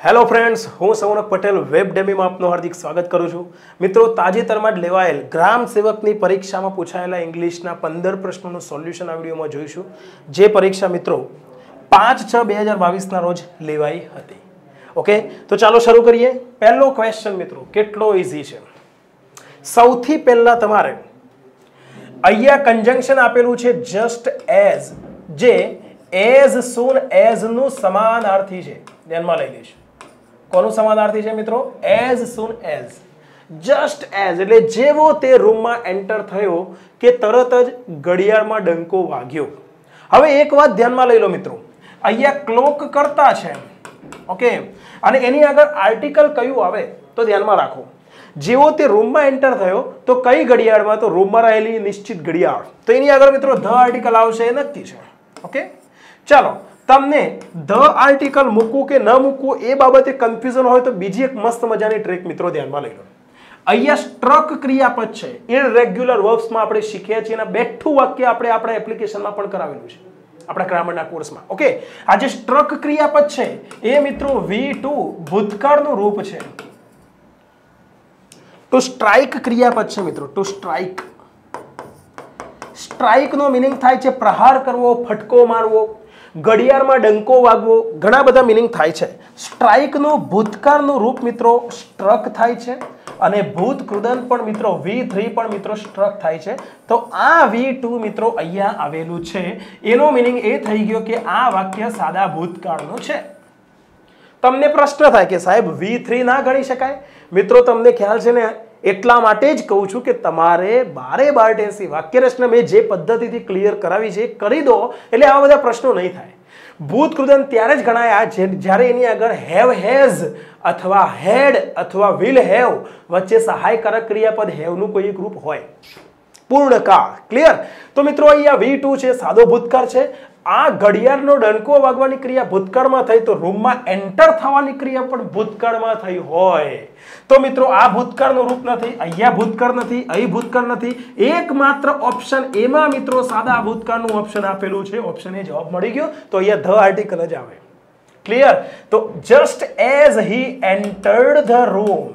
Hello friends, હું Saunak Patel web ડેમીમાં આપનું હાર્દિક સ્વાગત કરું છું. મિત્રો, તાજેતરમાં જ લેવાયેલ ગ્રામ સેવકની પરીક્ષામાં પૂછાયેલા ઇંગ્લિશના 15 પ્રશ્નોનું સોલ્યુશન આ વિડીયોમાં જોઈશું. જે પરીક્ષા મિત્રો 5/6/2022ના રોજ લેવાઈ હતી. ઓકે, તો ચાલો શરૂ કરીએ. પહેલો ક્વેશ્ચન મિત્રો કેટલો ઈઝી છે. સૌથી પહેલા તમારે અહીંયા કન્જંક્શન આપેલું છે જસ્ટ એઝ, જે એઝ સૂન એઝ નું સમાનાર્થી છે. ધ્યાનમાં લઈ લઈશું. કોનું સમાનાર્થી છે મિત્રો? એઝ સૂન એઝ. જસ્ટ એઝ એટલે જેવો તે રૂમમાં એન્ટર થયો કે તરત જ ઘડિયાળમાં ડંકો વાગ્યો. હવે એક વાત ધ્યાનમાં લઈ લો મિત્રો, અહીંયા ક્લોક કરતા છે. ઓકે, અને એની આગળ આર્ટિકલ કયું આવે તો ધ્યાનમાં રાખો. જેવો તે રૂમમાં એન્ટર થયો તો કઈ ઘડિયાળમાં? તો રૂમમાં રહેલી નિશ્ચિત ઘડિયાળ. તો એની આગળ મિત્રો ધ આર્ટિકલ આવશે, એ નક્કી છે. ઓકે, ચાલો. તમને ધ આર્ટિકલ મૂકવું કે ન મૂકવું એ બાબતે કન્ફ્યુઝન હોય તો બીજી એક મસ્ત મજાની ટ્રીક મિત્રો ધ્યાનમાં લઈ લો. અહીંયા સ્ટ્રક ક્રિયાપદ છે, ઇરરેગ્યુલર વર્બ્સમાં આપણે શીખ્યા છીએ અને બેઠું વાક્ય આપણે આપણા એપ્લિકેશનમાં પણ કરાવેલું છે, આપણા ગ્રામરના કોર્સમાં. ઓકે, આ જે સ્ટ્રક ક્રિયાપદ છે એ મિત્રો V2 ભૂતકાળનું રૂપ છે. ટુ સ્ટ્રાઇક ક્રિયાપદ છે મિત્રો, two strike. Strike no meaning થાય છે પ્રહાર કરવો, ફટકો મારવો, ઘડિયાળમાં ડંકો વાગવો, ઘણા બધા મિનિંગ થાય છે. સ્ટ્રાઇક નું ભૂતકાળનું રૂપ મિત્રો સ્ટ્રક થાય છે અને ભૂતકૃદંત પણ મિત્રો V3 પણ મિત્રો સ્ટ્રક થાય છે. તો આ V2 મિત્રો અહીંયા આવેલું છે. એનો મિનિંગ એ થઈ ગયો કે આ વાક્ય સાદા ભૂતકાળનું છે. તમને પ્રશ્ન થાય કે સાહેબ V3 ના ગણી શકાય? મિત્રો તમને ખ્યાલ છે ને, એટલા માટે જ કહું છું કે તમારે બારે બાર ટેન્સની વાક્યરચના મેં જે પદ્ધતિથી ક્લિયર કરાવી છે એ કરી દો, એટલે આવા બધા પ્રશ્નો નહીં થાય. ભૂતકૃદંત ત્યારે જ ગણાય જ્યારે એની આગળ હેવ, હેઝ અથવા હેડ અથવા વિલ હેવ વચ્ચે સહાયકારક ક્રિયાપદ હેવનું કોઈ એક રૂપ હોય. પૂર્ણકાળ. ક્લિયર? તો મિત્રો અહીંયા V2 છે, સાદો ભૂતકાળ છે. આ ઘડિયાળનો ડંકો વાગવાની ક્રિયા ભૂતકાળમાં થઈ તો રૂમમાં એન્ટર થવાની ક્રિયા પણ ભૂતકાળમાં થઈ હોય તો મિત્રો આ ભૂતકાળનું રૂપ નથી, અહીંયા ભૂતકાળ નથી, અહીં ભૂતકાળ નથી. એકમાત્ર ઓપ્શન એમાં મિત્રો સાદા ભૂતકાળનું ઓપ્શન આપેલું છે. ઓપ્શન એ જવાબ મળી ગયો. તો અહીંયા ધ આર્ટિકલ જ આવે. ક્લિયર? તો just as he entered the room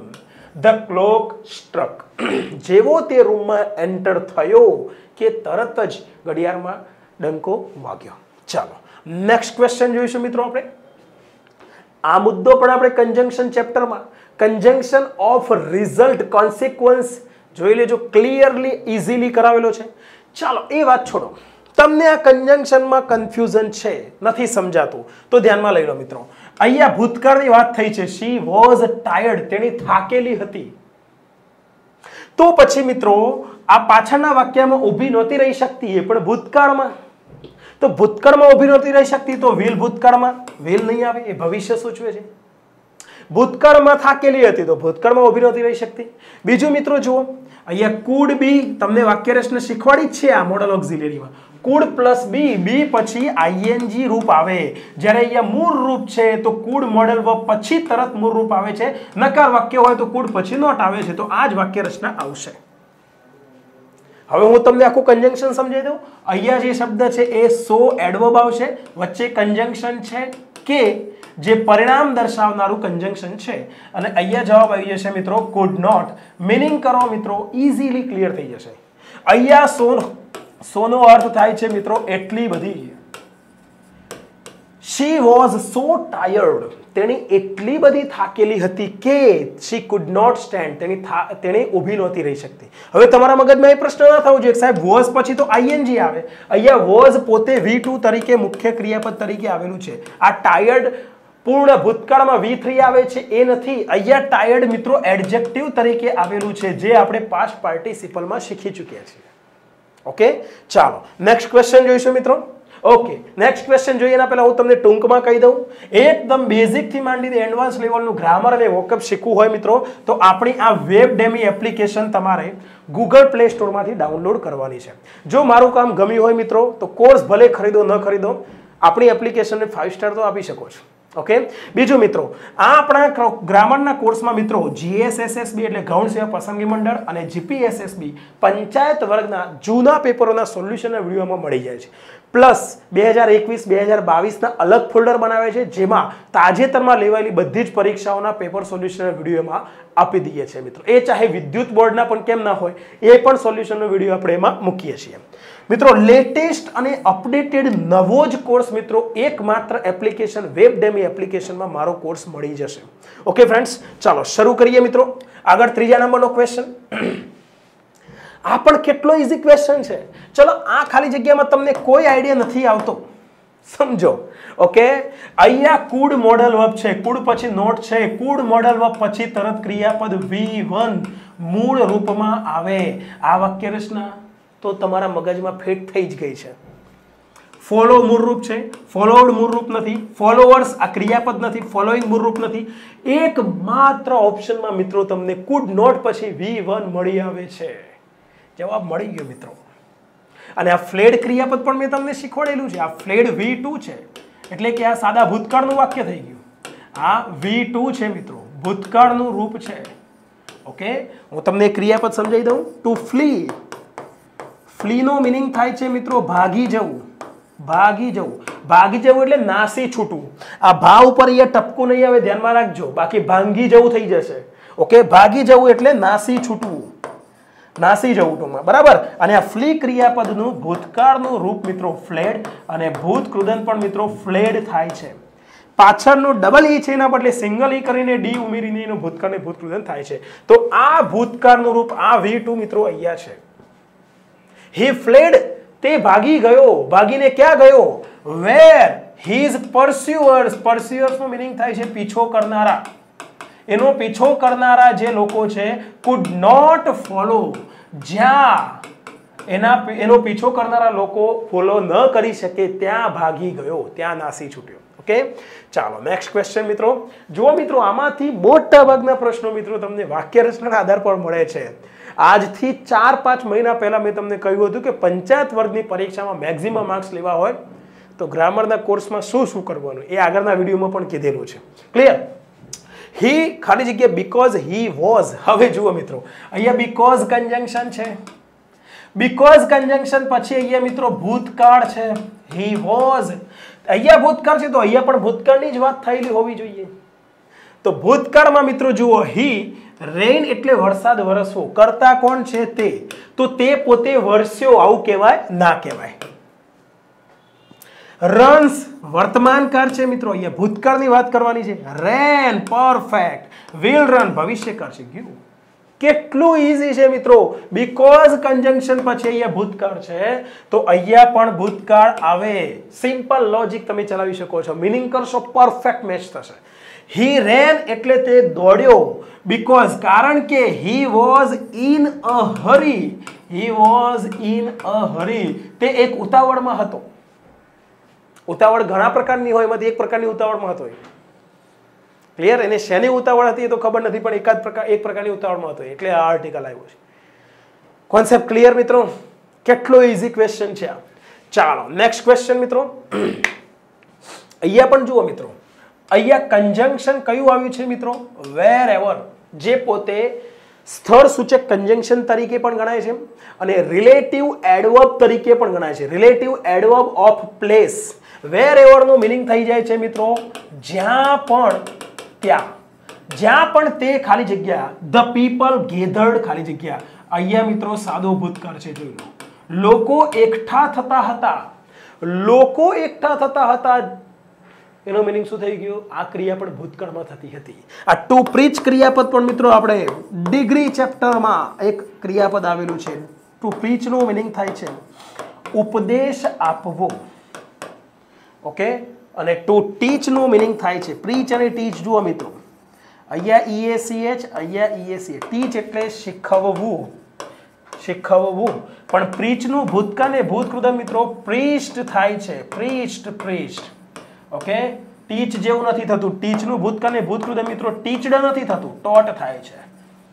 the clock struck. જેવો તે રૂમમાં એન્ટર થયો કે તરત જ ઘડિયાળમાં ડંકો વાગ્યો. ચાલો નેક્સ્ટ ક્વેશ્ચન જોઈશું મિત્રો. આપણે આ મુદ્દો પણ આપણે કન્જંક્શન ચેપ્ટરમાં કન્જંક્શન ઓફ રિઝલ્ટ કોન્સિક્વન્સ જોઈ લેજો, ક્લિયરલી ઇઝીલી કરાવેલો છે. ચાલો એ વાત છોડો. તમને આ કન્જંક્શનમાં કન્ફ્યુઝન છે, નથી સમજાતું તો ધ્યાનમાં લઈ લો મિત્રો. અહીંયા ભૂતકાળની વાત થઈ છે. શી વોઝ ટાયર્ડ, તેણી થાકેલી હતી. તો પછી મિત્રો આ પાછળના વાક્યમાં ઊભી નહોતી રહી શકતી, એ પણ ભૂતકાળમાં. તો ભૂતકાળમાં ઊભી નહોતી રહી શકતી તો વિલ ભૂતકાળમાં, વિલ નહીં આવે, એ ભવિષ્ય સૂચવે છે. ભૂતકાળમાં થાકેલી હતી તો ભૂતકાળમાં ઊભી નહોતી રહી શકતી. બીજું મિત્રો જુઓ, અહીંયા કુડ બી, તમને વાક્યરચના શીખવાડી જ છે આ મોડલ ઓક્ઝિલરીમાં. કુડ પ્લસ બી, બી પછી આઈએનજી રૂપ આવે. જ્યારે અહીંયા મૂળ રૂપ છે તો કુડ મોડલ વર્બ પછી તરત મૂળ રૂપ આવે છે. નકાર વાક્ય હોય તો કુડ પછી નોટ આવે છે. તો આ જ વાક્યરચના આવશે. હવે હું તમને આખું કન્જંક્શન સમજાવી દઉં. અહીંયા જે શબ્દ છે એ સો એડવર્બ આવશે, વચ્ચે કન્જંક્શન છે કે જે પરિણામ દર્શાવનારું કન્જંક્શન છે, અને અહીંયા જવાબ આવી જશે મિત્રો કુડ નોટ. મિનિંગ કરો મિત્રો, ઇઝીલી ક્લિયર થઈ જશે. અહીંયા સોનો અર્થ થાય છે મિત્રો એટલી બધી. She was so tired, તેણી એટલી બધી થાકેલી હતી કે she could not stand, તેણી ઊભી નહોતી રહી શકતી. હવે તમારા મગજમાં એ પ્રશ્ન ના થવો જોઈએ સાહેબ was પછી તો ing આવે. અહીંયા was પોતે V2 તરીકે મુખ્ય ક્રિયાપદ તરીકે આવેલું છે. આ ટાયર્ડ પૂર્ણ ભૂતકાળમાં V3 આવે છે એ નથી. અહીંયા ટાયર્ડ મિત્રો એડજેક્ટિવ તરીકે આવેલું છે, જે આપણે પાસ્ટ પાર્ટિસિપલમાં શીખી ચૂક્યા છીએ. ઓકે, ચાલો નેક્સ્ટ ક્વેશ્ચન જોઈશું મિત્રો. ઓકે, નેક્સ્ટ ક્વેશ્ચન જોઈએ એના પહેલા હું તમને ટૂંકમાં કહી દઉં. એકદમ બેઝિક થી માંડીને એડવાન્સ લેવલનું ગ્રામર અને વોકેબ શીખવું હોય મિત્રો તો આપણી આ વેબ ડેમી એપ્લિકેશન તમારે ગૂગલ પ્લે સ્ટોરમાંથી ડાઉનલોડ કરવાની છે. જો મારું કામ ગમ્યું હોય મિત્રો તો કોર્સ ભલે ખરીદો ન ખરીદો, આપણી એપ્લિકેશનને 5 સ્ટાર તો આપી શકો છો. ઓકે, બીજું મિત્રો આ આપણા ગ્રામરના કોર્સમાં મિત્રો જીએસએસએસબી એટલે ગૌણ સેવા પસંદગી મંડળ અને જીપીએસએસબી પંચાયત વર્ગના જૂના પેપરોના સોલ્યુશનના વિડીયોમાં મળી જાય છે. પ્લસ 2021-2022ના અલગ ફોલ્ડર બનાવે છે જેમાં તાજેતરમાં લેવાયેલી બધી જ પરીક્ષાઓના પેપર સોલ્યુશનના વિડીયોમાં આપી દઈએ છીએ મિત્રો. એ ચાહે વિદ્યુત બોર્ડના પણ કેમ ના હોય, એ પણ સોલ્યુશનનો વિડીયો આપણે એમાં મૂકીએ છીએ મિત્રો. લેટેસ્ટ અને અપડેટેડ નવો જ કોર્સ મિત્રો એકમાત્ર એપ્લિકેશન વેબડેમી એપ્લિકેશનમાં મારો કોર્સ મળી જશે. ઓકે ફ્રેન્ડ્સ, ચાલો શરૂ કરીએ મિત્રો. આગળ ત્રીજા નંબરનો ક્વેશ્ચન. આ પણ કેટલો ઈઝી ક્વેશ્ચન છે. ચલો, આ ખાલી જગ્યામાં તમને કોઈ આઈડિયા નથી આવતો, સમજો. ઓકે, અહીંયા કુડ મોડલ વર્બ છે, કુડ પછી નોટ છે, કુડ મોડલ વર્બ પછી તરત ક્રિયાપદ V1 મૂળ રૂપમાં આવે. આ વાક્ય રચના તો તમારા મગજમાં ફિટ થઈ જ ગઈ છે. ફોલો મૂળરૂપ છે, ફોલોવડ મૂળરૂપ નથી, ફોલોવર્સ આ ક્રિયાપદ નથી, ફોલોઈંગ મૂળરૂપ નથી. એકમાત્ર ઓપ્શનમાં મિત્રો તમને કુડ નોટ પછી V1 મળી આવે છે. જવાબ મળી ગયો મિત્રો. અને આ ફ્લેડ ક્રિયાપદ પણ મેં તમને શીખવાડેલું છે. આ ફ્લેડ V2 છે એટલે કે આ સાદા ભૂતકાળનું વાક્ય થઈ ગયું. આ V2 છે મિત્રો, ભૂતકાળનું રૂપ છે. ઓકે, હું તમને ક્રિયાપદ સમજાવી દઉં. ટુ ફ્લી, ફ્લીનો મિનિંગ થાય છે મિત્રો ભાગી જવું. ભાગી જવું, ભાગી જવું એટલે નાસી છૂટવું. આ ભા ઉપર અહીંયા ટપકું નહીં આવે, ધ્યાનમાં રાખજો, બાકી ભાંગી જવું થઈ જશે. ઓકે, ભાગી જવું એટલે નાસી છૂટવું, નાસી જવું ટૂંકમાં, બરાબર. અને આ ફ્લી ક્રિયાપદનું ભૂતકાળનું રૂપ મિત્રો ફ્લેડ અને ભૂતકૃદન પણ મિત્રો ફ્લેડ થાય છે. પાછળનો ડબલ ઈ છે એના બદલે સિંગલ ઈ કરીને ડી ઉમેરીને એનું ભૂતકાળ ને ભૂતકૃદન થાય છે. તો આ ભૂતકાળનું રૂપ આ V2 મિત્રો અહીંયા છે. હી ફ્લેડ, તે ભાગી ગયો. ભાગીને ક્યાં ગયો? વેર હિઝ પરસ્યુઅર્સ, પરસ્યુઅર્સનો મીનિંગ થાય છે પીછો કરનારા. એનો પીછો કરનારા જે લોકો છે કુડ નોટ ફોલો, જ્યાં એનો પીછો કરનારા લોકો ફોલો ન કરી શકે ત્યાં ભાગી ગયો, ત્યાં નાસી છૂટ્યો. ઓકે, ચાલો નેક્સ્ટ ક્વેશ્ચન મિત્રો. જુઓ મિત્રો, આમાંથી મોટા ભાગના પ્રશ્નો મિત્રો તમને વાક્ય રચનાના આધાર પર મળે છે. આજથી 4-5 મહિના પહેલા મેં તમને કહ્યું હતું કે પંચાયત વર્ગની પરીક્ષામાં મેક્સિમમ માર્ક્સ લેવા હોય તો ગ્રામરના કોર્સમાં શું શું કરવાનું, એ આગળના વિડીયોમાં પણ કીધેલું છે. ક્લિયર? હી ખાલી જગ્યા બીકોઝ હી વોઝ. હવે જુઓ મિત્રો, અહીંયા બીકોઝ કન્જંક્શન છે. બીકોઝ કન્જંક્શન પછી અહીંયા મિત્રો ભૂતકાળ છે. હી વોઝ, અહીંયા ભૂતકાળ છે તો અહીંયા પણ ભૂતકાળની જ વાત થયેલી હોવી જોઈએ. તો ભૂતકાળમાં મિત્રો જુઓ, હી રેઇન એટલે વરસાદ વરસવો, કરતા કોણ છે તે, તો તે પોતે વરસ્યો, આવું કહેવાય ના કહેવાય. રન્સ વર્તમાનકાળ છે મિત્રો, અહીંયા ભૂતકાળની વાત કરવાની છે. રેન પરફેક્ટ, વિલ રન ભવિષ્યકાળ છે. ગયું, કેટલું ઈઝી છે મિત્રો. બીકોઝ કન્જંક્શન પછી અહીંયા ભૂતકાળ છે તો અહીંયા પણ ભૂતકાળ આવે. સિમ્પલ લોજિક તમે ચલાવી શકો છો. મિનિંગ કરશો પરફેક્ટ મેચ થશે. હી રેન એટલે તે દોડ્યો. બીકોઝ કારણ કે he was in a hurry, he was in a hurry, તે એક ઉતાવળમાં હતો. ઉતાવળ ઘણા પ્રકારની હોય, એમાંથી એક પ્રકારની ઉતાવળમાં હતો. ક્લિયર? એને શેની ઉતાવળ હતી એ તો ખબર નથી, પણ એક પ્રકારની ઉતાવળમાં હતો એટલે આ આર્ટિકલ આવ્યો છે. કોન્સેપ્ટ ક્લિયર મિત્રો? કેટલો ઈઝી ક્વેશ્ચન છે આ. ચાલો નેક્સ્ટ ક્વેશ્ચન મિત્રો. અહીંયા પણ જુઓ મિત્રો, અહીંયા કન્જંક્શન કયું આવ્યું છે મિત્રો? વેર એવર, જે પોતે સ્થળ સૂચક કન્જંક્શન તરીકે પણ ગણાય છે અને રિલેટિવ એડવર્બ તરીકે પણ ગણાય છે. Relative adverb of place. Wherever નો મીનિંગ થઈ જાય છે મિત્રો જ્યાં પણ, ત્યાં, જ્યાં પણ તે ખાલી જગ્યા. ધ પીપલ ગેધર્ડ ખાલી જગ્યા. અહીંયા મિત્રો સાદો ભૂતકાળ છે, જોઈ લો. લોકો એકઠા થતા હતા. લોકો એકઠા થતા હતા, એનો મીનિંગ શું થઈ ગયો? આ ક્રિયા પણ ભૂતકાળમાં થતી હતી. આ ટુ પ્રીચ ક્રિયાપદ પણ મિત્રો આપણે ડિગ્રી ચેપ્ટરમાં એક ક્રિયાપદ આવેલું છે. ટુ પ્રીચ નો મીનિંગ થાય છે ઉપદેશ આપવો. ઓકે, અને ટુ ટીચ નો મીનિંગ થાય છે પ્રીચ અને ટીચ. જુઓ મિત્રો, અહીંયા EACH, અહીંયા EACH. ટીચ એટલે શીખવવું, શીખવવું. પણ પ્રીચ નું ભૂતકાળ ને ભૂતકૃદમ મિત્રો પ્રીસ્ટ થાય છે. પ્રીસ્ટ, પ્રીસ્ટ. ઓકે, ટીચ જેવું નથી થતું. ટીચ નું ભૂતકાળ ને ભૂતકૃદમ મિત્રો ટીચડ નથી થતું, ટોટ થાય છે.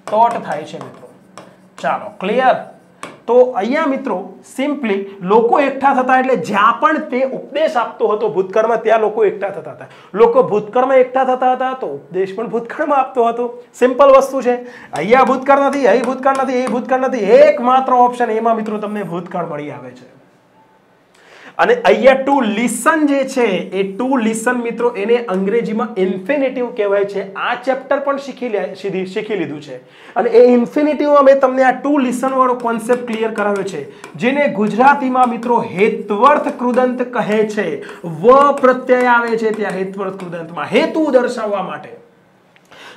ટોટ થાય છે મિત્રો. ચાલો ક્લિયર? તો અહીંયા મિત્રો સિમ્પલી લોકો એકઠા થતા એટલે જ્યાં પણ તે ઉપદેશ આપતો હતો ભૂતકાળમાં ત્યાં લોકો એકઠા થતા હતા. લોકો ભૂતકાળમાં એકઠા થતા હતા તો ઉપદેશ પણ ભૂતકાળમાં આપતો હતો. સિમ્પલ વસ્તુ છે. અહીંયા ભૂતકાળ નથી, અહીં ભૂતકાળ નથી, એ ભૂતકાળ નથી, એકમાત્ર ઓપ્શન એમાં મિત્રો તમને ભૂતકાળ મળી આવે છે. અને અહીંયા ટુ લિસન જે છે એ ટુ લિસન મિત્રો એને અંગ્રેજીમાં ઇન્ફિનિટિવ કહેવાય છે. આ ચેપ્ટર પણ શીખી લીધું છે. અને એ ઇન્ફિનિટિવમાં મેં તમને આ ટુ લિસન વાળો કોન્સેપ્ટ ક્લિયર કરાવ્યો છે, જેને ગુજરાતીમાં મિત્રો હેત્વર્થ કૃદંત કહે છે. વ પ્રત્યય આવે છે ત્યાં હેત્વર્થ કૃદંતમાં હેતુ દર્શાવવા માટે.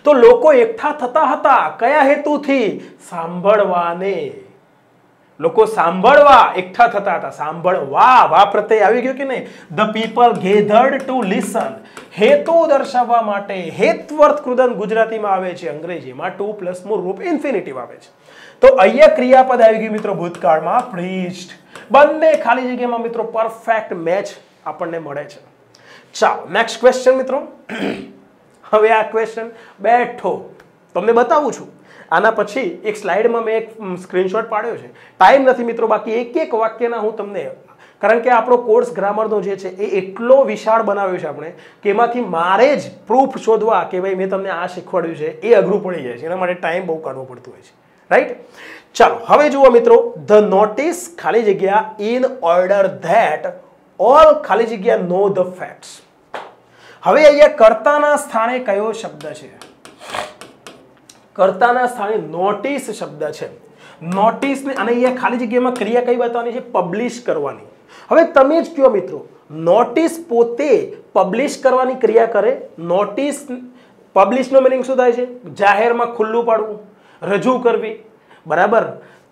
તો લોકો એકઠા થતા હતા કયા હેતુથી? સાંભળવાને. લોકો સાંભળવા એકઠા થતા હતા. સાંભળવા વા પ્રત્યય આવી ગયો કે નહીં? The people gathered to listen. હેતુ દર્શાવવા માટે હેત્વર્થ કૃદંત ગુજરાતીમાં આવે છે, અંગ્રેજીમાં ટુ પ્લસ નું રૂપ ઇન્ફિનિટિવ આવે છે. તો અહીંયા ક્રિયાપદ આવી ગયું મિત્રો ભૂતકાળમાં પ્રીચ્ડ. બંને ખાલી જગ્યામાં મિત્રો પરફેક્ટ મેચ આપણને મળે છે. ચાલો નેક્સ્ટ ક્વેશ્ચન મિત્રો. હવે આ ક્વેશ્ચન બેઠો તમને બતાવું છું. આના પછી એક સ્લાઇડમાં મેં એક સ્ક્રીનશોટ પાડ્યો છે. ટાઈમ નથી મિત્રો, બાકી એક એક વાક્યના હું તમને, કારણ કે આપણો કોર્સ ગ્રામરનો જે છે એ એટલો વિશાળ બનાવ્યો છે આપણે કે એમાંથી મારે જ પ્રૂફ શોધવા કે ભાઈ મેં તમને આ શીખવાડ્યું છે એ અઘરું પડી જાય છે. એના માટે ટાઈમ બહુ કાઢવો પડતું હોય છે. રાઈટ? ચાલો હવે જુઓ મિત્રો. ધ નોટિસ ખાલી જગ્યા ઇન ઓર્ડર ધેટ ઓલ ખાલી જગ્યા નો ધ ફેક્ટ્સ. હવે અહીંયા કર્તાના સ્થાને કયો શબ્દ છે? કર્તાના સ્થાને નોટિસ શબ્દ છે. નોટિસ ને અને અહીંયા ખાલી જગ્યામાં ક્રિયા કઈ બતાવવાની છે? પબ્લિશ કરવાની. હવે તમે જ કયો મિત્રો, નોટિસ પોતે પબ્લિશ કરવાની ક્રિયા કરે? નોટિસ પબ્લિશ નો મીનિંગ શું થાય છે? જાહેરમાં ખુલ્લું પાડવું, રજૂ કરવી. બરાબર?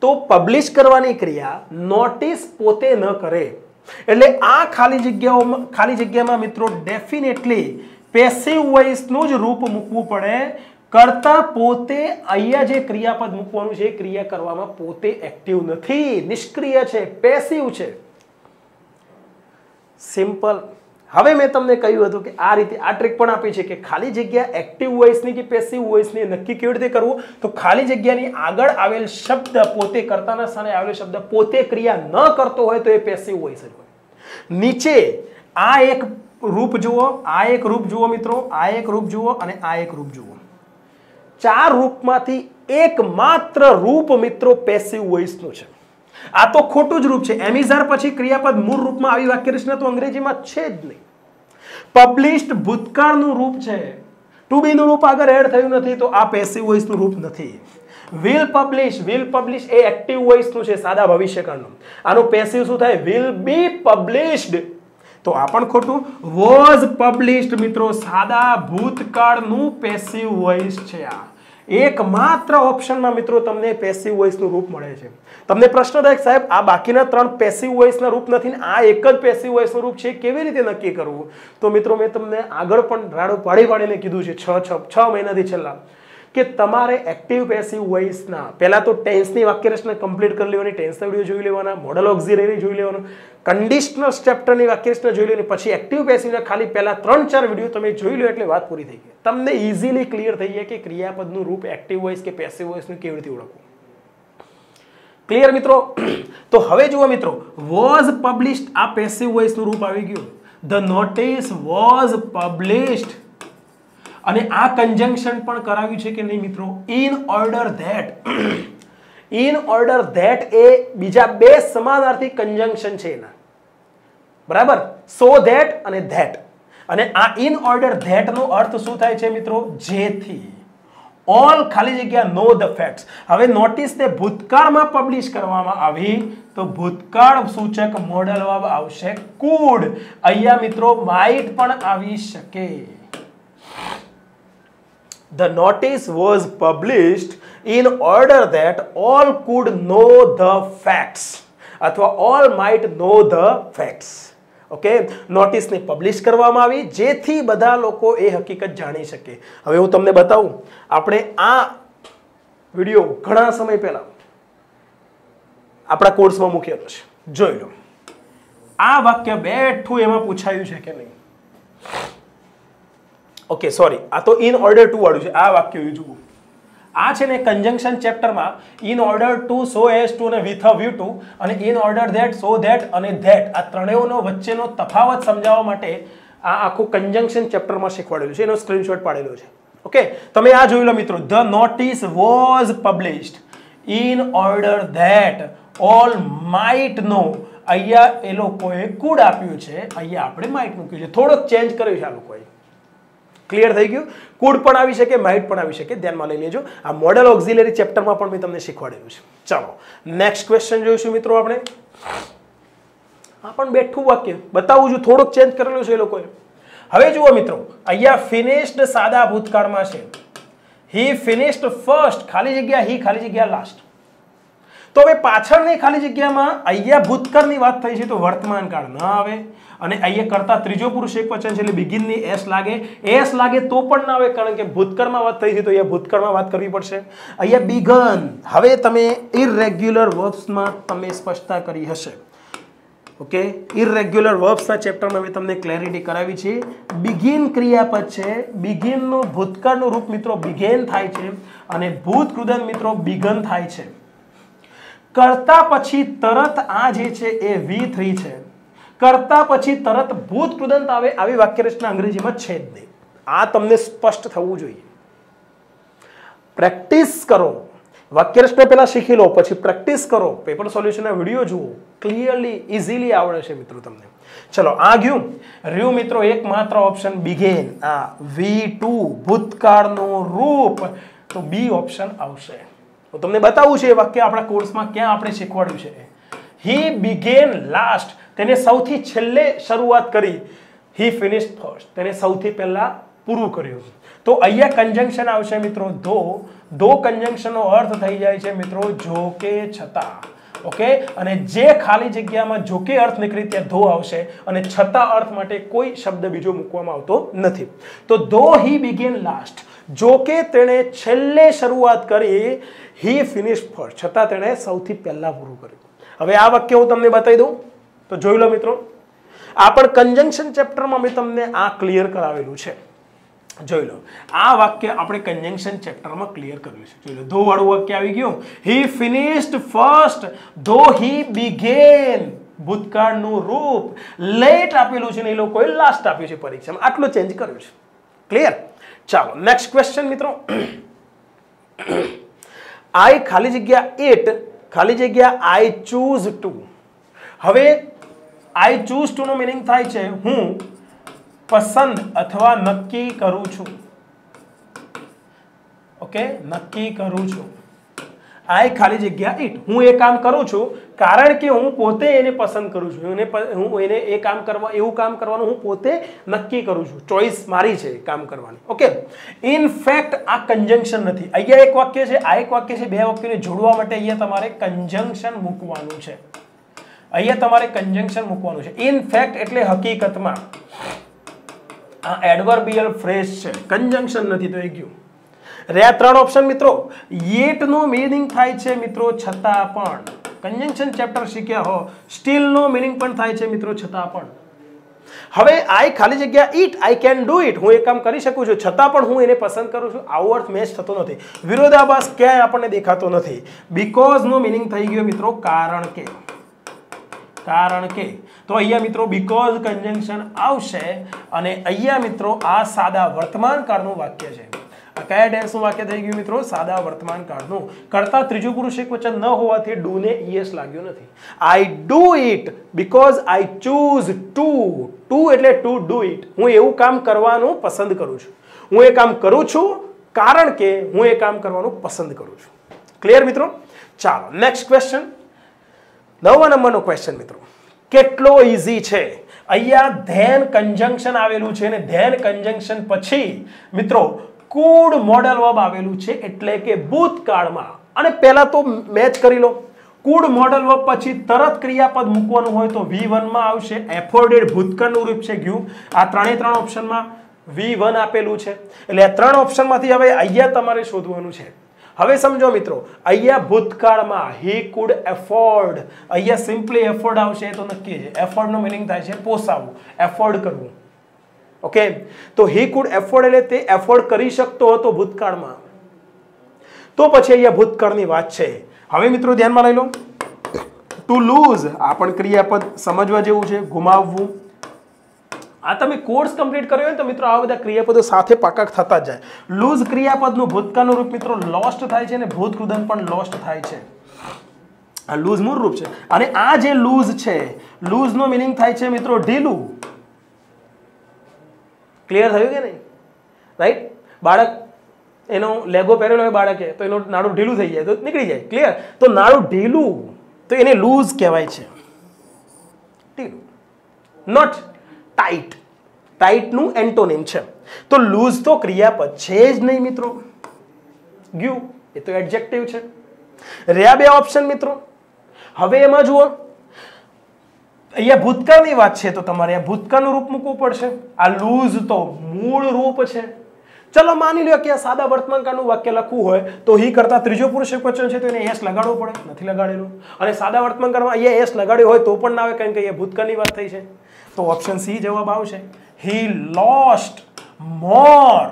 તો પબ્લિશ કરવાની ક્રિયા નોટિસ પોતે ન કરે. એટલે આ ખાલી જગ્યામાં મિત્રો ડેફિનેટલી પેસિવ વોઇસ નું જ રૂપ મૂકવું પડે. કર્તા પોતે અહીંયા જે ક્રિયાપદ મૂકવાનું છે એ ક્રિયા કરવામાં પોતે એક્ટિવ નથી, નિષ્ક્રિય છે, પેસિવ છે. સિમ્પલ. હવે મેં તમને કહ્યું હતું કે આ રીતે આ ટ્રીક પણ આપી છે કે ખાલી જગ્યા એક્ટિવ વોઇસની કે પેસિવ વોઇસની નક્કી કેવી રીતે કરવું? તો ખાલી જગ્યાની આગળ આવેલ શબ્દ પોતે, કર્તાના સ્થાને આવેલો શબ્દ પોતે ક્રિયા ન કરતો હોય તો એ પેસિવ વોઇસ જ હોય. નીચે આ એક રૂપ જુઓ, આ એક રૂપ જુઓ મિત્રો, આ એક રૂપ જુઓ અને આ એક રૂપ જુઓ. ચાર રૂપમાંથી એકમાત્ર રૂપ મિત્રો પેસિવ વોઇસનું છે. આ તો ખોટું જ રૂપ છે. એમિઝાર પછી ક્રિયાપદ મૂળ રૂપમાં આવી વાક્યરચના તો અંગ્રેજીમાં છે જ નહીં. પબ્લિશ્ડ ભૂતકાળનું રૂપ છે. ટુ બી નું રૂપ આગળ એડ થયું નથી તો આ પેસિવ વોઇસનું રૂપ નથી. વિલ પબ્લિશ એ એક્ટિવ વોઇસનું છે, સાદા ભવિષ્યકાળનું. આનું પેસિવ શું થાય? Will be published. તો આ પણ ખોટું. વોઝ પબ્લિશ્ડ મિત્રો સાદા ભૂતકાળનું પેસિવ વોઇસ છે. આ એકમાત્ર ઓપ્શનમાં મિત્રો તમને પેસિવ વોઇસનું રૂપ મળે છે. તમને પ્રશ્ન થાય સાહેબ આ બાકીના ત્રણ પેસિવ વોઇસના રૂપ નથી ને આ એક જ પેસિવ વોઇસનું રૂપ છે, કેવી રીતે નક્કી કરવું? તો મિત્રો મેં તમને આગળ પણ રાડો પાડીને કીધું છે 6 મહિનાથી છેલ્લા કે તમારે એક્ટિવ પેસિવ વોઇસના પહેલા તો ટેન્સની વાક્યરચના કમ્પ્લીટ કરી લેવાની, ટેન્સના વિડીયો જોઈ લેવાના, મોડલ ઓક્ઝિલરી જોઈ લેવાનું, કન્ડિશનલ ચેપ્ટરની વાક્યરચના જોઈ લેવાની, પછી એક્ટિવ પેસિવના ખાલી પહેલા 3-4 વિડીયો તમે જોઈ લો એટલે વાત પૂરી થઈ ગઈ. તમને ઇઝીલી ક્લિયર થઈ જાય કે ક્રિયાપદનું રૂપ એક્ટિવ વોઇસ કે પેસિવ વોઇસનું કેવી રીતે ઓળખવું. ક્લિયર મિત્રો? તો હવે જુઓ મિત્રો, વોઝ પબ્લિશ્ડ આ પેસિવ વોઇસનું રૂપ આવી ગયું. The notice was published. અને આ કન્જંક્શન પણ કરાવ્યું છે કે નહીં મિત્રો? In order that. In order that એ બીજા બે સમાનાર્થી કન્જંક્શન છે એના. બરાબર? સો ધેટ અને ધેટ. અને આ ઇન ઓર્ડર ધેટ નો અર્થ શું થાય છે મિત્રો? જેથી. ઓલ ખાલી જગ્યા નો ધ ફેક્ટ્સ. હવે નોટિસને ભૂતકાળમાં પબ્લિશ કરવામાં આવી તો ભૂતકાળ સૂચક મોડલ આવશે કુડ. અહીંયા મિત્રો માઇટ પણ આવી શકે. The notice was published in order that all could know the facts અથવા all might know the facts. Okay, નોટિસને પબ્લિશ કરવામાં આવી જેથી બધા લોકો એ હકીકત જાણી શકે. હવે હું તમને બતાવું, આપણે આ વિડિયો ઘણા સમય પહેલા આપણા કોર્સમાં મૂકેલો છે, જોઈ લો. આ વાક્ય બેઠું એમાં પૂછાયું છે કે નહીં? ઓકે સોરી, આ તો ઇન ઓર્ડર ટુ વાળું છે. આ વાક્ય જુઓ, આ છે ને કન્જંક્શન ચેપ્ટરમાં in order to so as to અને વિથ અ વ્યૂ ટુ અને in order that so that અને ધેટ આ ત્રણેયનો વચ્ચેનો તફાવત સમજાવવા માટે આ આખું કન્જંક્શન ચેપ્ટરમાં શીખવાડેલું છે, એનો સ્ક્રીનશોટ પાડેલો છે. ઓકે, તમે આ જોઈ લો મિત્રો. The notice was published in order that all might know. અહીંયા એ લોકોએ કુડ આપ્યું છે, અહીંયા આપણે માઇટ મૂક્યું છે, થોડોક ચેન્જ કર્યું છે આ લોકોએ. ક્લિયર થઈ ગયું? કુડ પણ આવી શકે, માઇટ પણ આવી શકે, ધ્યાનમાં લઈ લેજો. આ મોડલ ઓક્ઝિલરી ચેપ્ટરમાં પણ મેં તમને શીખવાડેલું છે. ચાલો નેક્સ્ટ ક્વેશ્ચન જોઈશું મિત્રો આપણે. આ પણ બેઠું વાક્ય બતાવું છું, થોડુંક ચેન્જ કરેલું છે એ લોકોએ. હવે જુઓ મિત્રો, અહીંયા ફિનિશ્ડ સાદા ભૂતકાળમાં છે. હી ફિનિશ્ડ ફર્સ્ટ ખાલી જગ્યા હી ખાલી જગ્યા લાસ્ટ. તો હવે પાછળની ખાલી જગ્યામાં અહીંયા ભૂતકાળની વાત થઈ છે તો વર્તમાન કાળ ન આવે, અને અહીંયા કરતા ત્રીજો પુરુષ એકવચન છે એટલે બિગિનની એસ લાગે. એસ લાગે તો પણ ના આવે, કારણ કે ભૂતકાળમાં વાત થઈ છે તો અહીંયા ભૂતકાળમાં વાત કરવી પડશે. અહીંયા બિગન. હવે તમે ઇરરેગ્યુલર વર્બ્સમાં તમે સ્પષ્ટતા કરી હશે. ઓકે, ઇરરેગ્યુલર વર્બ્સના ચેપ્ટરમાં મેં તમને ક્લેરિટી કરાવી છે. બિગિન ક્રિયાપદ છે, બિગિનનું ભૂતકાળનું રૂપ મિત્રો બિગેન થાય છે અને ભૂત કૃદંત મિત્રો બિગન થાય છે. કરતા પછી તરત આ જે છે એ V3 છે. કરતા પછી તરત ભૂત કૃદંત આવે આવી વાક્યરચના અંગ્રેજીમાં છે જ નહીં. આ તમને સ્પષ્ટ થવું જોઈએ. પ્રેક્ટિસ કરો, વાક્યરચના પહેલા શીખી લો, પછી પ્રેક્ટિસ કરો, પેપર સોલ્યુશનના વિડીયો જુઓ, ક્લિયરલી ઇઝીલી આવડે છે મિત્રો તમને. ચલો આ ગયું રહ્યું મિત્રો એકમાત્ર ઓપ્શન બિગેન. આ V2 ભૂતકાળનું રૂપ, તો બી ઓપ્શન આવશે. હું તમને બતાવું છું એ વાક્ય આપણા કોર્સમાં ક્યાં આપણે શીખવાડ્યું છે. હી બિગેન લાસ્ટ, તેને સૌથી છેલ્લે શરૂઆત કરી. હી ફિનિશ્ડ ફર્સ્ટ, તેને સૌથી પહેલા પૂરું કર્યું. તો અહીંયા કન્જંક્શન આવશે મિત્રો ધો. ધો કન્જંક્શનનો અર્થ થઈ જાય છે મિત્રો જો કે છતાં. ઓકે, અને જે ખાલી જગ્યામાં જો કે અર્થ નીકળી ત્યાં ધો આવશે, અને છતાં અર્થ માટે કોઈ શબ્દ બીજો મૂકવામાં આવતો નથી. તો ધો હી બિગેન લાસ્ટ, જો કે તેણે છેલ્લે શરૂઆત કરી. હી ફિનિશ્ડ ફર્સ્ટ, છતાં તેણે સૌથી પહેલા પૂરું કર્યું. હવે આ વાક્ય હું તમને બતાવી દઉં તો જોઈ લો મિત્રો. આ પણ કન્જંક્શન ચેપ્ટરમાં મેં તમને આ ક્લિયર કરાવેલું છે. જોઈ લો, આ વાક્ય આપણે કન્જંક્શન ચેપ્ટરમાં ક્લિયર કર્યું છે. જોઈ લો, ધો વાળું વાક્ય આવી ગયું. હી ફિનિશ્ડ ફર્સ્ટ ધો હી બિગેન, ભૂતકાળનું રૂપ. લેટ આપેલું છે ને એ લોકોએ લાસ્ટ આપ્યું છે પરીક્ષામાં. આટલું ચેન્જ કર્યું છે. ક્લિયર? ચાલો નેક્સ્ટ ક્વેશ્ચન મિત્રો. આઈ ખાલી જગ્યા ઇટ ખાલી જગ્યા આઈ ચૂઝ ટુ. હવે આઈ ચૂઝ ટુ નો મીનિંગ થાય છે હું પસંદ અથવા નક્કી કરું છું. ઓકે, નક્કી કરું છું. આઈ ખાલી જગ્યા ઇટ, હું એ કામ કરું છું કારણ કે હું પોતે એને પસંદ કરું છું. હું એને એ કામ કરવા, એવું કામ કરવાનું હું પોતે નક્કી કરું છું. ચોઈસ મારી છે કામ કરવાની. ઓકે, ઇન ફેક્ટ આ કન્જંક્શન નથી. અહીંયા એક વાક્ય છે, આ એક વાક્ય છે. બે વાક્યને જોડવા માટે અહીંયા તમારે કન્જંક્શન મૂકવાનું છે. અહીંયા તમારે કન્જંક્શન મૂકવાનું છે. ઇન ફેક્ટ એટલે હકીકતમાં. આ એડવર્બિયલ ફ્રેઝ છે, કન્જંક્શન નથી તો એ ગયું. રહ્યા ત્રણ ઓપ્શન મિત્રો. યેટ નો મીનિંગ થાય છે મિત્રો છતાં પણ. કન્જંક્શન ચેપ્ટર શીખ્યા હો. સ્ટીલ નો મીનિંગ પણ થાય છે મિત્રો છતાં પણ. હવે આઈ ખાલી જગ્યા it, I can do it, હું એ કામ કરી શકું છું છતાં પણ હું એને પસંદ કરું છું. આવો અર્થ મેચ થતો નથી. વિરોધાભાસ ક્યાંય આપણને દેખાતો નથી. બીકોઝ નો મીનિંગ થઈ ગયો મિત્રો કારણ કે. કારણ કે, તો અહીંયા મિત્રો બીકોઝ કન્જંક્શન આવશે, અને અહીંયા મિત્રો આ સાદા વર્તમાન કાળનું વાક્ય છે. કયા ટેન્સનું વાક્ય થઈ ગયું મિત્રો? સાદા વર્તમાન કાળનું. કરતા ત્રીજું પુરુષ એકવચન ન હોવાથી ડુ ને ઈએસ લાગ્યું નથી. I do it because I choose to. To એટલે ટુ ડુ ઇટ, હું એવું કામ કરવાનું પસંદ કરું છું. હું એ કામ કરું છું કારણ કે હું એ કામ કરવાનું પસંદ કરું છું. ક્લિયર મિત્રો? ચાલો નેક્સ્ટ ક્વેશ્ચન. 9મા નંબરનો ક્વેશ્ચન મિત્રો, કેટલો ઈઝી છે. અહીંયા ધેન કન્જંક્શન આવેલું છે, અને ધેન કન્જંક્શન પછી મિત્રો કુડ મોડલ વર્બ આવેલું છે, એટલે કે ભૂતકાળમાં. અને પહેલા તો મેચ કરી લો. કુડ મોડલ વર્બ પછી તરત ક્રિયાપદ મૂકવાનું હોય તો V1 માં આવશે. એફોર્ડેડ ભૂતકાળનું રૂપ છે ગયું. આ ત્રણ ઓપ્શનમાં V1 આપેલું છે. એટલે આ ત્રણ ઓપ્શનમાંથી હવે અહીંયા તમારે શોધવાનું છે. હવે સમજો મિત્રો, અહીંયા ભૂતકાળમાં હી કુડ એફોર્ડ, અહીંયા સિમ્પલી એફોર્ડ આવશે તો નક્કી છે. એફોર્ડ નો મીનિંગ થાય છે પોસાવવું, એફોર્ડ કરવું. ઓકે, તો હી કુડ એફોર્ડ એટલે તે એફોર્ડ કરી શકતો હતો ભૂતકાળમાં. તો પછી અહીંયા ભૂતકાળની વાત છે. હવે મિત્રો ધ્યાનમાં લઈ લો, ટુ લૂઝ આ પણ ક્રિયાપદ સમજવા જેવું છે, ગુમાવવું. આ તમે કોર્સ કમ્પ્લીટ કર્યો હોય તો મિત્રો આવા બધા ક્રિયાપદો સાથે પાકા થતા જાય. લૂઝ ક્રિયાપદનું ભૂતકાળનું રૂપ મિત્રો લોસ્ટ થાય છે અને ભૂતકૃદંત પણ લોસ્ટ થાય છે. આ લૂઝ મૂળ રૂપ છે. અને આ જે લૂઝ છે, લૂઝનો મિનિંગ થાય છે મિત્રો ઢીલું. ક્લિયર થયું કે નહીં? રાઈટ. બાળક એનો લેગો પહેરેલો હોય બાળકે, તો એનું નાડું ઢીલું થઈ જાય તો નીકળી જાય. ક્લિયર? તો નાડું ઢીલું તો એને લૂઝ કહેવાય છે. ઢીલું, નોટ ટાઈટ. ટાઈટનું એન્ટોનિમ છે. તો લૂઝ તો ક્રિયાપદ છે જ નહીં મિત્રો. ગયું એ તો એડજેક્ટિવ છે. રહ્યા બે ઓપ્શન મિત્રો. હવે એમાં જુઓ, અહીંયા ભૂતકાળની વાત છે તો તમારે આ ભૂતકાળનું રૂપ મૂકવું પડશે. આ લૂઝ તો મૂળ રૂપ છે. ચલો માની લો કે આ સાદા વર્તમાનકાળનું વાક્ય લખવું હોય તો હી કરતા ત્રીજો પુરુષ એકવચન છે તો એને એસ લગાડવો પડે, નથી લગાડેલું. અને સાદા વર્તમાનકાળમાં અહીંયા એસ લગાડ્યો હોય તો પણ ના આવે, કારણ કે અહીંયા ભૂતકાળની વાત થઈ છે. તો ઓપ્શન સી જવાબ આવશે. હી lost more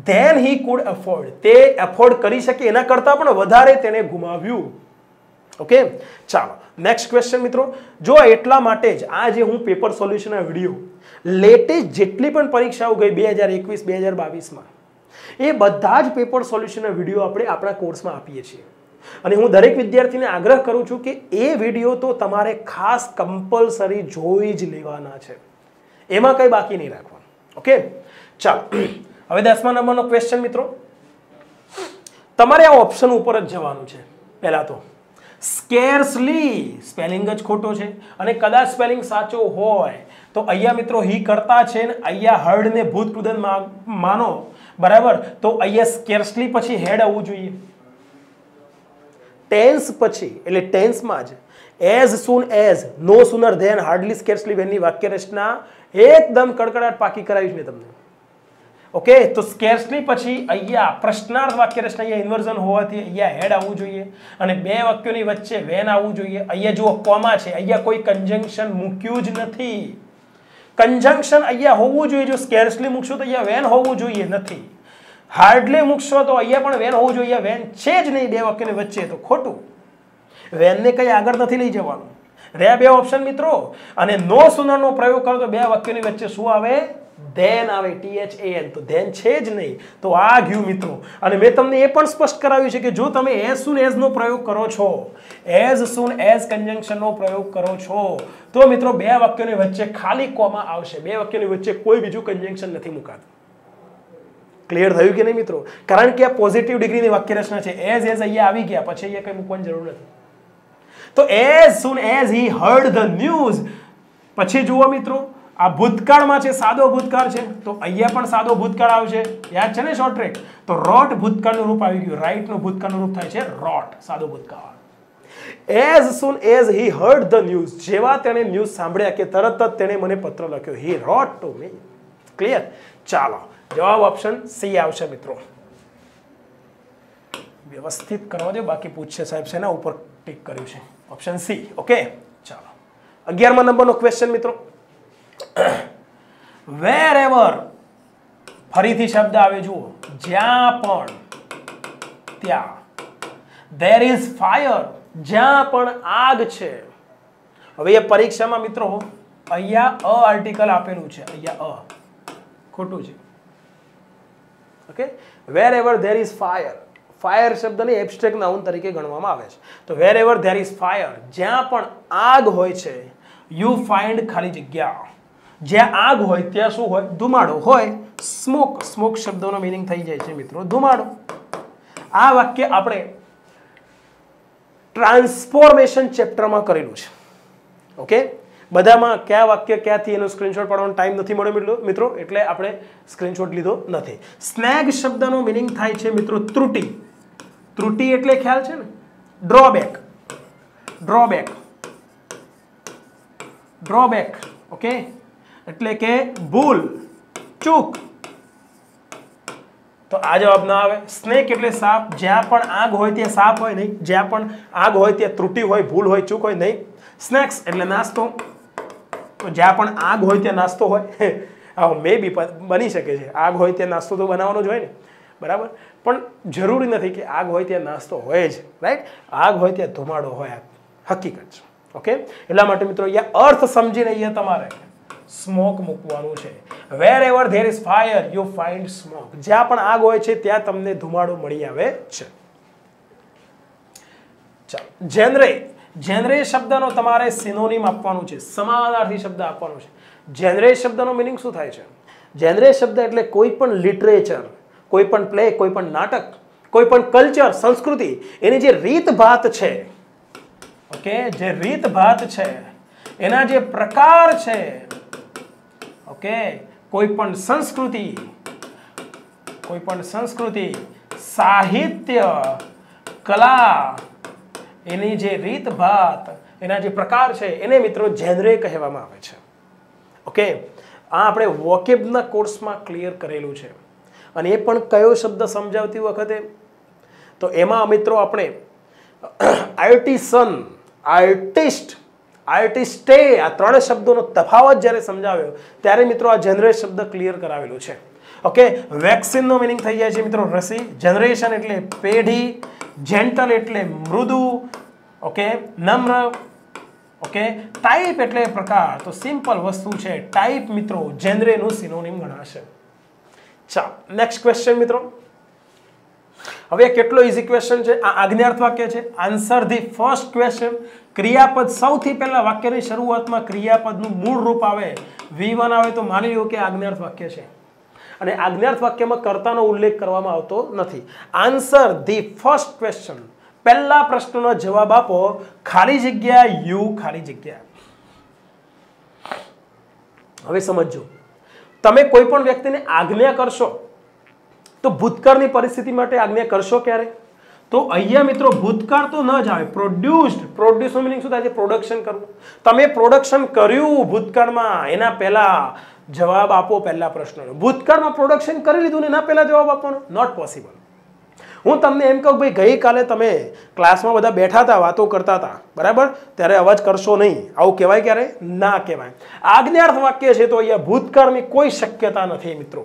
then he could afford. તે અફોર્ડ કરી શકે એના કરતા પણ વધારે તેને ગુમાવ્યું. ઓકે, ચાલો નેક્સ્ટ ક્વેશ્ચન મિત્રો. જો એટલા માટે જ આ જે હું પેપર સોલ્યુશનના વિડીયો લેટેસ્ટ જેટલી પણ પરીક્ષાઓ ગઈ 2021 2022માં, એ બધા જ પેપર સોલ્યુશનના વિડીયો આપણે આપણા કોર્સમાં આપીએ છીએ. અને હું દરેક વિદ્યાર્થીને આગ્રહ કરું છું કે એ વિડીયો તો તમારે ખાસ કમ્પલસરી જોઈ જ લેવાના છે. એમાં કંઈ બાકી નહીં રાખવાનું. ઓકે, ચાલો હવે 10મા નંબરનો ક્વેશ્ચન મિત્રો. તમારે આ ઓપ્શન ઉપર જ જવાનું છે. પહેલા તો સ્કેર્સલી સ્પેલિંગ જ ખોટો છે, અને કદાચ સ્પેલિંગ સાચો હોય તો અહીંયા મિત્રો હી કરતા છે ને અહીંયા હર્ડ ને ભૂતકૃદંત માનો, બરાબર. તો અહીંયા સ્કેર્સલી પછી હેડ આવવું જોઈએ. ટેન્સ પછી એટલે ટેન્સમાં જ એઝ સૂન એઝ, નો સુનર ધેન, હાર્ડલી, સ્કેર્સલી વેનની વાક્ય રચના એકદમ કડકડાટ પાકી કરાવી છે મેં તમને. ઓકે, તો સ્કેર્સલી પછી અહીંયા પ્રશ્નાર્થ વાક્ય રચના, અહીંયા ઇન્વર્ઝન હોવાથી અહીંયા હેડ આવવું જોઈએ, અને બે વાક્યોની વચ્ચે વેન આવવું જોઈએ. અહીંયા જુઓ કોમા છે, અહીંયા કોઈ કન્જંક્શન મૂક્યું જ નથી. કન્જંક્શન અહીંયા હોવું જોઈએ. જો સ્કેર્સલી મૂકશો તો અહીંયા વેન હોવું જોઈએ, નથી. હાર્ડલી મૂકશો તો અહીંયા પણ વેન હોવું જોઈએ. વેન છે જ નહીં બે વાક્યની વચ્ચે, તો ખોટું. વેનને કંઈ આગળ નથી લઈ જવાનું. રહ્યા બે ઓપ્શન મિત્રો. અને નો સુનરનો પ્રયોગ કરો તો બે વાક્યોની વચ્ચે શું આવે? ધેન આવે, THAN. તો ધેન છે જ નહીં, તો આ ગયું મિત્રો. અને મેં તમને એ પણ સ્પષ્ટ કરાવ્યું છે કે જો તમે એઝ સૂન એઝ નો પ્રયોગ કરો છો, એઝ સૂન એઝ કન્જંક્શન નો પ્રયોગ કરો છો, તો મિત્રો બે વાક્યોની વચ્ચે ખાલી કોમા આવશે. બે વાક્યોની વચ્ચે કોઈ બીજું કન્જંક્શન નથી મુકાતું. ક્લિયર થયું કે નહીં મિત્રો? કારણ કે આ પોઝિટિવ ડિગ્રીની વાક્ય રચના છે. એઝ અહીંયા આવી ગયા, પછી અહીંયા કંઈ મૂકવાની જરૂર નથી. તો as soon as he hard the news. પછી જુઓ મિત્રો, આ ભૂતકાળમાં છે, સાદો ભૂતકાળ છે, તો અહીંયા પણ સાદો ભૂતકાળ આવશે. યાદ છે ને શોર્ટ ટ્રેક? તો રોટ ભૂતકાળનું રૂપ આવી ગયું. રાઈટ નું ભૂતકાળનું રૂપ થાય છે રોટ, સાદો ભૂતકાળ. As soon as he hard the news, જેવા તેણે ન્યૂઝ સાંભળ્યા કે તરત જ તેણે મને પત્ર લખ્યો. હી રોટ ટુ મી. ક્લિયર? ચાલો જવાબ ઓપ્શન સી આવશે મિત્રો. વ્યવસ્થિત કરવા દો, બાકી પૂછશે સાહેબ શેના ઉપર ટિક કર્યું છે. Option C. ઓકે, ચાલો 11મા નંબરનો ક્વેશ્ચન મિત્રો. વેર એવર, ફરીથી શબ્દ આવે જુઓ, જ્યાં પણ, ત્યાં. ધેર ઇઝ ફાયર, જ્યાં પણ આગ છે. હવે એ પરીક્ષામાં મિત્રો અહીંયા અ આર્ટિકલ આપેલું છે, અહીંયા ખોટું છે. Okay, wherever there is fire. Fire શબ્દને એબ્સ્ટ્રેક્ટ નાઉન તરીકે ગણવામાં આવે છે. તો wherever there is fire, જ્યાં પણ આગ હોય છે, યુ ફાઇન્ડ ખાલી જગ્યા. જ્યાં આગ હોય ત્યાં શું હોય? ધુમાડો હોય. સ્મોક. સ્મોક શબ્દનો મિનિંગ થઈ જાય છે મિત્રો ધુમાડો. આ વાક્ય આપણે ટ્રાન્સફોર્મેશન ચેપ્ટરમાં કરેલું છે. ઓકે, બધામાં કયા વાક્ય ક્યાંથી એનો સ્ક્રીનશોટ પાડવાનો ટાઈમ નથી મળ્યો મિત્રો, એટલે આપણે સ્ક્રીનશોટ લીધો નથી. સ્નેગ શબ્દનો મિનિંગ થાય છે મિત્રો ત્રુટિ. ત્રુટિ એટલે ખ્યાલ છે ને? ડ્રોબેક. ડ્રોબેક. ડ્રોબેક. ઓકે, એટલે કે ભૂલ, ચૂક. તો આ જવાબ ના આવે. સ્નેક એટલે સાપ. જ્યાં પણ આગ હોય ત્યાં સાપ હોય નહીં, જ્યાં પણ આગ હોય ત્યાં ત્રુટિ હોય, ભૂલ હોય, ચૂક હોય નહીં. સ્નેક્સ એટલે નાસ્તો. તો જ્યાં પણ આગ હોય ત્યાં નાસ્તો હોય. મે બી બની શકે છે, આગ હોય ત્યાં નાસ્તો તો બનાવવાનો જ હોય ને. બરાબર, પણ જરૂરી નથી કે આગ હોય ત્યાં નાસ્તો હોય જ, રાઈટ? આગ હોય ત્યાં ધુમાડો હોય, હકીકત છે. ઓકે, એટલા માટે મિત્રો અહીંયા અર્થ સમજીને અહીંયા તમારે સ્મોક મૂકવાનું છે. Wherever there is fire you find smoke. જ્યાં પણ આગ હોય છે ત્યાં તમને ધુમાડો મળી આવે છે. ચાલો, જેનરે. જેનરે શબ્દનો તમારે સિનોનિમ આપવાનું છે, સમાનાર્થી શબ્દ આપવાનો છે. જેનરે શબ્દનો મિનિંગ શું થાય છે? જેનરે શબ્દ એટલે કોઈ પણ લિટરેચર, કોઈ પણ પ્લે, કોઈ પણ નાટક, કોઈ પણ કલ્ચર, સંસ્કૃતિ, એની જે રીતભાત છે, ઓકે, જે રીતભાત છે, એના જે પ્રકાર છે, ઓકે, કોઈ પણ સંસ્કૃતિ, સાહિત્ય, કલા, એની જે રીતભાત, એના જે પ્રકાર છે, એને મિત્રો જેનરે કહેવામાં આવે છે. ઓકે, આ આપણે વોકેબના કોર્સમાં ક્લિયર કરેલું છે. અને એ પણ કયો શબ્દ સમજાવતી વખતે, તો એમાં મિત્રો આપણે આર્ટિસન, આર્ટિસ્ટ, આર્ટિસ્ટે, આ ત્રણ શબ્દોનો તફાવત જ્યારે સમજાવ્યો ત્યારે મિત્રો આ જેનરે શબ્દ ક્લિયર કરાવેલું છે. ઓકે, વેક્સિનનો મિનિંગ થઈ જાય છે મિત્રો રસી, જનરેશન એટલે પેઢી, જેન્ટલ એટલે મૃદુ, ઓકે, નમ્ર, ઓકે, ટાઈપ એટલે પ્રકાર. તો સિમ્પલ વસ્તુ છે ટાઈપ મિત્રો જેનરેનું સિનોનિમ ગણાશે. ચાલો, નેક્સ્ટ ક્વેશ્ચન મિત્રો. હવે કેટલો ઈઝી ક્વેશ્ચન છે. આ આજ્ઞાર્થ વાક્ય છે. Answer the first question. ક્રિયાપદ, સૌથી પહેલા વાક્યની શરૂઆતમાં ક્રિયાપદનું મૂળ રૂપ આવે, V1 આવે તો માની લો કે આજ્ઞાર્થ વાક્ય છે. અને આજ્ઞાર્થ વાક્યમાં કર્તાનો ઉલ્લેખ કરવામાં આવતો નથી. Answer the first question. પહેલા પ્રશ્નનો જવાબ આપો, ખાલી જગ્યા યુ ખાલી જગ્યા. હવે સમજો, તમે કોઈ પણ વ્યક્તિને આજ્ઞા કરશો તો ભૂતકાળની પરિસ્થિતિ માટે આજ્ઞા કરશો ક્યારે? તો અહીંયા મિત્રો ભૂતકાળ તો ન જ આવે, પ્રોડ્યુસ્ડ. પ્રોડ્યુસનો મિનિંગ શું થાય છે? પ્રોડક્શન કરવું. તમે પ્રોડક્શન કર્યું ભૂતકાળમાં, એના પહેલા જવાબ આપો પહેલા પ્રશ્નનો. ભૂતકાળમાં પ્રોડક્શન કરી લીધું ને એના પહેલા જવાબ આપવાનો, નોટ પોસિબલ. હું તમને એમ કહું ભાઈ, ગઈકાલે તમે ક્લાસમાં બધા બેઠા હતા, વાતો કરતા હતા, બરાબર, ત્યારે અવાજ કરશો નહીં, આવું કહેવાય ક્યારે? ના કહેવાય. આજ્ઞાર્થ વાક્ય છે તો અહીંયા ભૂતકાળની કોઈ શક્યતા નથી મિત્રો.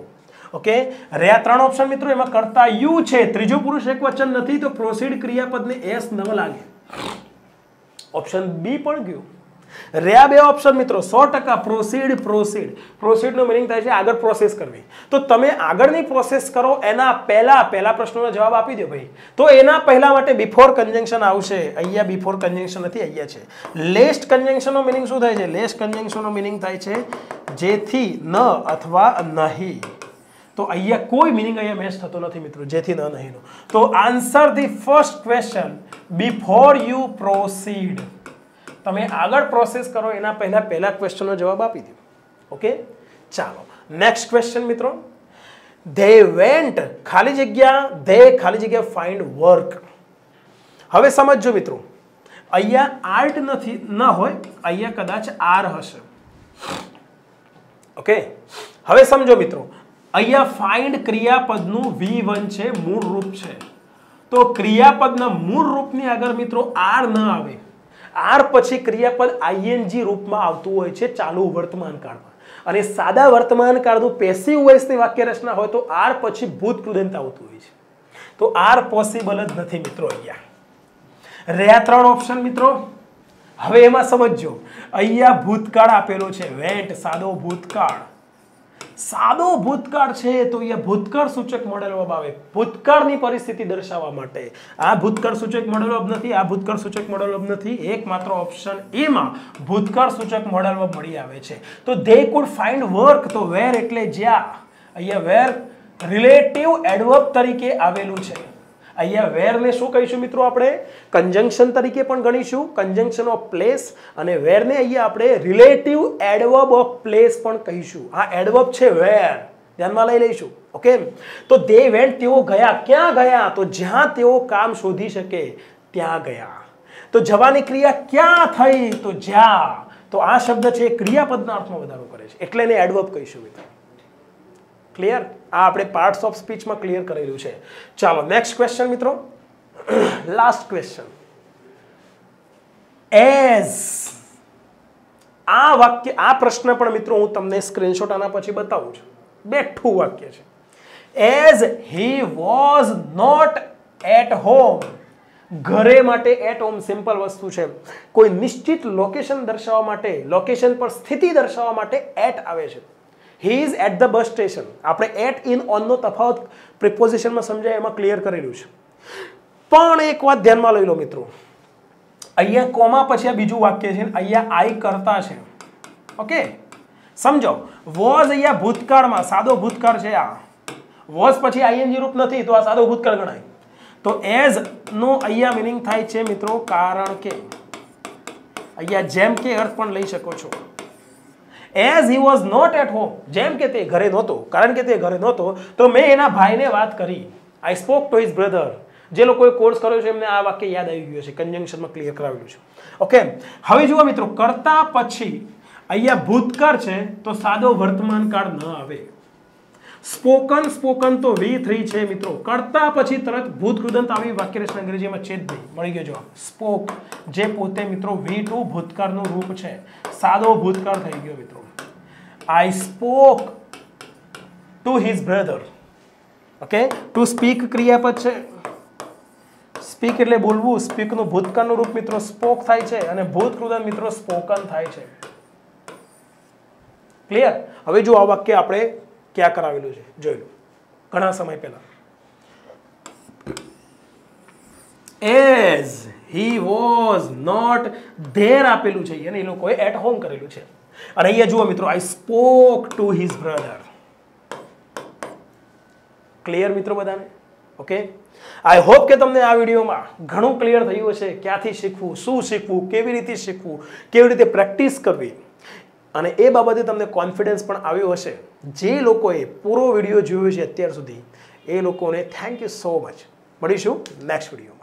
ઓકે, રહ્યા ત્રણ ઓપ્શન મિત્રો, એમાં કરતા યુ છે, ત્રીજું પુરુષ એકવચન નથી, તો પ્રોસીડ ક્રિયાપદને એસ ન લાગે. ઓપ્શન બી પણ ગયું. રહ્યા બે ઓપ્શન મિત્રો, 100% પ્રોસીડ. પ્રોસીડનો મિનિંગ થાય છે આગળ પ્રોસેસ કરવી. તો તમે આગળની પ્રોસેસ કરો એના પહેલા પ્રશ્નનો જવાબ આપી દો ભાઈ. તો એના પહેલા માટે બિફોર કન્જંક્શન આવશે. અહીંયા બિફોર કન્જંક્શન નથી, અહીંયા છે લેસ્ટ કન્જંક્શનનો મિનિંગ શું થાય છે? લેસ્ટ કન્જંક્શનનો મિનિંગ થાય છે જેથી, ન અથવા નહીં. તો અહીંયા કોઈ મિનિંગ અહીંયા મેચ થતો નથી મિત્રો, જેથી ન નહીંનો. તો answer the first question before you proceed. તમે આગળ પ્રોસેસ કરો એના પહેલા ક્વેશ્ચનનો જવાબ આપી દો. ઓકે, ચાલો નેક્સ્ટ ક્વેશ્ચન મિત્રો. ધે વેન્ટ ખાલી જગ્યા, ધે ખાલી જગ્યા ફાઇન્ડ વર્ક. હવે સમજો મિત્રો, અહીંયા આર્ટ નથી, ન હોય, અહીંયા કદાચ આર હશે. ઓકે, હવે સમજો મિત્રો, અહીંયા ફાઇન્ડ ક્રિયાપદનું V1 છે, મૂળ રૂપ છે. તો ક્રિયાપદના મૂળ રૂપની આગળ મિત્રો આર ન આવે. આર પછી ક્રિયાપદ આઈએનજી રૂપમાં આવતું હોય છે ચાલુ વર્તમાન કાળમાં. અને સાદા વર્તમાન કાળનું પેસિવ વોઇસની વાક્ય રચના હોય તો આર પછી ભૂત કૃદંત આવતું હોય છે. તો આર પોસિબલ જ નથી મિત્રો. અહીંયા રહ્યા ત્રણ ઓપ્શન મિત્રો. હવે એમાં સમજો, અહીંયા ભૂતકાળ આપેલો છે, વેન્ટ, સાદો ભૂતકાળ. સાદો ભૂતકાળ છે તો અહીંયા ભૂતકાળ સૂચક મોડેલ વર્બ આવે ભૂતકાળની પરિસ્થિતિ દર્શાવવા માટે. આ ભૂતકાળ સૂચક મોડેલ વર્બ નથી, આ ભૂતકાળ સૂચક મોડેલ વર્બ નથી. એકમાત્ર ઓપ્શન એ માં ભૂતકાળ સૂચક મોડેલ વર્બ મળી આવે છે. તો ધે કુડ ફાઇન્ડ વર્ક, તો વેર એટલે જ્યાં. અહીંયા વેર રિલેટિવ એડવર્બ તરીકે આવેલું છે. અહીંયા વેર ને શું કહીશું મિત્રો? આપણે કન્જંક્શન તરીકે પણ ગણીશું, કન્જંક્શન ઓફ પ્લેસ. અને વેર ને અહીંયા આપણે રિલેટિવ એડવર્બ ઓફ પ્લેસ પણ કહીશું. આ એડવર્બ છે વેર, ધ્યાનમાં લઈ લઈશું. ઓકે, તો દે વેન્ટ, તેઓ ગયા. ક્યાં ગયા? તો જ્યાં તેઓ કામ શોધી શકે ત્યાં ગયા. તો જવાની ક્રિયા ક્યાં થઈ? તો જ્યાં. તો આ શબ્દ છે ક્રિયાપદના અર્થમાં વધારો કરે છે, એટલે એને એડવર્બ કહીશું મિત્રો. ક્લિયર? આ આપણે પાર્ટ્સ ઓફ સ્પીચમાં ક્લિયર કરેલું છે. ચાલો નેક્સ્ટ ક્વેશ્ચન મિત્રો, લાસ્ટ ક્વેશ્ચન. એઝ. આ વાક્ય, આ પ્રશ્ન પણ મિત્રો હું તમને સ્ક્રીનશોટ આના પછી બતાવું છું. બેઠું વાક્ય છે. As he was not at home. ઘરે માટે એટ હોમ સિમ્પલ વસ્તુ છે. કોઈ નિશ્ચિત લોકેશન દર્શાવવા માટે, લોકેશન પર સ્થિતિ દર્શાવવા માટે એટ આવે છે. He is at the bus station. આપણે એટ ઇન ઓનનો તફાવત પ્રિપોઝિશનમાં સમજાય એમાં ક્લિયર કરેલું છે. પણ એક વાત ધ્યાનમાં લઈ લો મિત્રો, અહીંયા કોમા પછી આ બીજું વાક્ય છે, અહીંયા આઈ કરતા છે. ઓકે, સમજો. વોઝ અહીંયા ભૂતકાળમાં, સાદો ભૂતકાળ છે. આ વોઝ પછી આઈએનજી રૂપ નથી તો આ સાદો ભૂતકાળ ગણાય. તો એઝ નો અહીંયા મિનિંગ થાય છે મિત્રો કારણ કે. અહીંયા જેમ કે અર્થ પણ લઈ શકો છો. As he was not at home, જેમ કે તે ઘરે નહોતો, કારણ કે તે ઘરે નહોતો તો મેં એના ભાઈને વાત કરી. આઈ સ્પોક ટુ હિઝ બ્રધર. જે લોકોએ કોર્સ કર્યો છે એમને આ વાક્ય યાદ આવી ગયું છે, કન્જંક્શનમાં ક્લિયર કરાવેલું છે. ઓકે, હવે જુઓ મિત્રો, કરતા પછી અહીંયા ભૂતકાળ છે તો સાદો વર્તમાન કાળ ન આવે. સ્પોકન, સ્પોકન તો V3 છે મિત્રો. કરતા પછી તરત ભૂત કૃદંત આવી વાક્યરચના અંગ્રેજીમાં છે જ નહીં. મળી ગયો જવાબ. સ્પોક જે પોતે મિત્રો V2 ભૂતકાળનું રૂપ છે, સાદો ભૂતકાળ થઈ ગયો મિત્રો. I spoke to his brother. Okay, to speak ક્રિયાપદ છે. સ્પીક એટલે બોલવું. સ્પીકનું ભૂતકાળનું રૂપ મિત્રો સ્પોક થાય છે અને ભૂત કૃદંત મિત્રો સ્પોકન થાય છે. ક્લિયર? હવે જો આ વાક્ય આપણે ક્યાં કરાવેલું છે જોઈ લો, ઘણા સમય પહેલા. As he was not there આપેલું છે અને એ લોકોએ એટ હોમ કરેલું છે. અને અહીંયા જુઓ મિત્રો, I spoke to his brother. Clear મિત્રો બધાને? ઓકે, આઈ હોપ કે તમને આ વિડીયોમાં ઘણું ક્લિયર થયું હશે. ક્યાંથી શીખવું, શું શીખવું, કેવી રીતે શીખવું, કેવી રીતે પ્રેક્ટિસ કરવી, અને એ બાબતે તમને કોન્ફિડન્સ પણ આવ્યો હશે. જે લોકોએ પૂરો વિડીયો જોયો છે અત્યાર સુધી એ લોકોને થેન્ક યુ સો મચ. મળીશું નેક્સ્ટ વિડીયો.